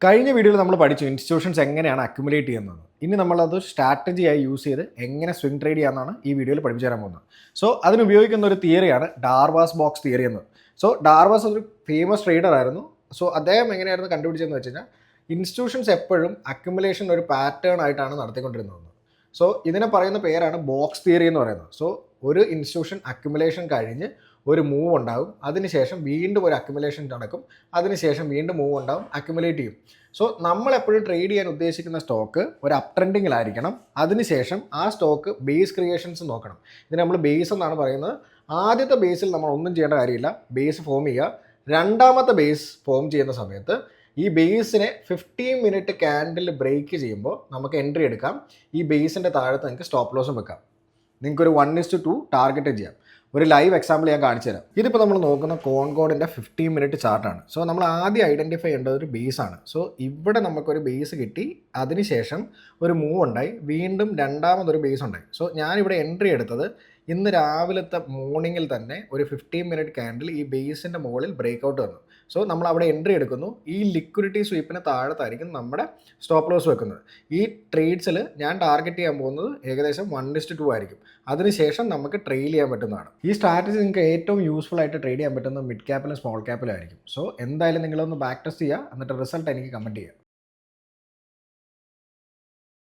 കഴിഞ്ഞ വീഡിയോയിൽ നമ്മൾ പഠിച്ചു ഇൻസ്റ്റിറ്റ്യൂഷൻസ് എങ്ങനെയാണ് അക്യുമുലേറ്റ് ചെയ്യുന്നത്. ഇനി നമ്മളത് സ്ട്രാറ്റജിയായി യൂസ് ചെയ്ത് എങ്ങനെ സ്വിംഗ് ട്രേഡ് ചെയ്യാമെന്നാണ് ഈ വീഡിയോയിൽ പഠിപ്പിച്ചു തരാൻ പോകുന്നത്. സോ അതിന് ഉപയോഗിക്കുന്ന ഒരു തിയറിയാണ് ഡാർവാസ് ബോക്സ് തിയറി എന്നത്. സോ ഡാർവാസ് ഒരു ഫേമസ് ട്രേഡർ ആയിരുന്നു. സോ അദ്ദേഹം എങ്ങനെയായിരുന്നു കണ്ടുപിടിച്ചതെന്ന് വെച്ച് കഴിഞ്ഞാൽ ഇൻസ്റ്റിറ്റ്യൂഷൻസ് എപ്പോഴും അക്യുമുലേഷൻ ഒരു പാറ്റേൺ ആയിട്ടാണ് നടത്തിക്കൊണ്ടിരുന്നത്. സോ ഇതിനെ പറയുന്ന പേരാണ് ബോക്സ് തിയറി എന്ന് പറയുന്നത്. സോ ഒരു ഇൻസ്റ്റിറ്റ്യൂഷൻ അക്യുമുലേഷൻ കഴിഞ്ഞ് ഒരു മൂവ് ഉണ്ടാകും, അതിനുശേഷം വീണ്ടും ഒരു അക്യുമുലേഷൻ നടക്കും, അതിനുശേഷം വീണ്ടും മൂവ് ഉണ്ടാകും, അക്യുമുലേറ്റ് ചെയ്യും. സോ നമ്മൾ എപ്പോഴും ട്രേഡ് ചെയ്യാൻ ഉദ്ദേശിക്കുന്ന സ്റ്റോക്ക് ഒരു അപ് ട്രെൻഡിങ്ങിലായിരിക്കണം. അതിനുശേഷം ആ സ്റ്റോക്ക് ബേസ് ക്രിയേഷൻസ് നോക്കണം. ഇതിന് നമ്മൾ ബേസ് എന്നാണ് പറയുന്നത്. ആദ്യത്തെ ബേസിൽ നമ്മൾ ഒന്നും ചെയ്യേണ്ട കാര്യമില്ല, ബേസ് ഫോം ചെയ്യുക. രണ്ടാമത്തെ ബേസ് ഫോം ചെയ്യുന്ന സമയത്ത് ഈ ബേസിനെ 15 മിനിറ്റ് ക്യാൻഡിൽ ബ്രേക്ക് ചെയ്യുമ്പോൾ നമുക്ക് എൻട്രി എടുക്കാം. ഈ ബേസിൻ്റെ താഴത്ത് നിങ്ങൾക്ക് സ്റ്റോപ്പ് ലോസും വെക്കാം. നിങ്ങൾക്കൊരു 1:2 ടാർഗറ്റ് ചെയ്യാം. ഒരു ലൈവ് എക്സാമ്പിൾ ഞാൻ കാണിച്ചു തരാം. ഇതിപ്പോൾ നമ്മൾ നോക്കുന്ന കോൺകോഡിൻ്റെ 15 മിനിറ്റ് ചാർട്ടാണ്. സോ നമ്മൾ ആദ്യം ഐഡൻറ്റിഫൈ ചെയ്യേണ്ടത് ഒരു ബേസാണ്. സോ ഇവിടെ നമുക്കൊരു ബേസ് കിട്ടി, അതിനുശേഷം ഒരു മൂവ് ഉണ്ടായി, വീണ്ടും രണ്ടാമതൊരു ബേസ് ഉണ്ടായി. സോ ഞാനിവിടെ എൻട്രി എടുത്തത് ഇന്ന് രാവിലത്തെ മോർണിംഗിൽ തന്നെ ഒരു 15 മിനിറ്റ് ക്യാൻഡിൽ ഈ ബേസിൻ്റെ മുകളിൽ ബ്രേക്ക് ഔട്ട് വന്നു. സോ നമ്മൾ അവിടെ എൻട്രി എടുക്കുന്നു. ഈ ലിക്വിഡിറ്റി സ്വീപ്പിന് താഴത്തായിരിക്കും നമ്മുടെ സ്റ്റോപ്പ് ലോസ് വെക്കുന്നത്. ഈ ട്രേഡ്സിൽ ഞാൻ ടാർഗറ്റ് ചെയ്യാൻ പോകുന്നത് ഏകദേശം 1:2 ആയിരിക്കും. അതിനുശേഷം നമുക്ക് ട്രെയിൽ ചെയ്യാൻ പറ്റുന്നതാണ്. ഈ സ്ട്രാറ്റജി നിങ്ങൾക്ക് ഏറ്റവും യൂസ്ഫുൾ ആയിട്ട് ട്രേഡ് ചെയ്യാൻ പറ്റുന്നത് മിഡ് ക്യാപ്പിലും സ്മോൾ ക്യാപ്പിലും ആയിരിക്കും. സോ എന്തായാലും നിങ്ങളൊന്ന് ബാക്ക് ടെസ്റ്റ് ചെയ്യുക, എന്നിട്ട് റിസൾട്ട് എനിക്ക് കമൻറ്റ് ചെയ്യുക.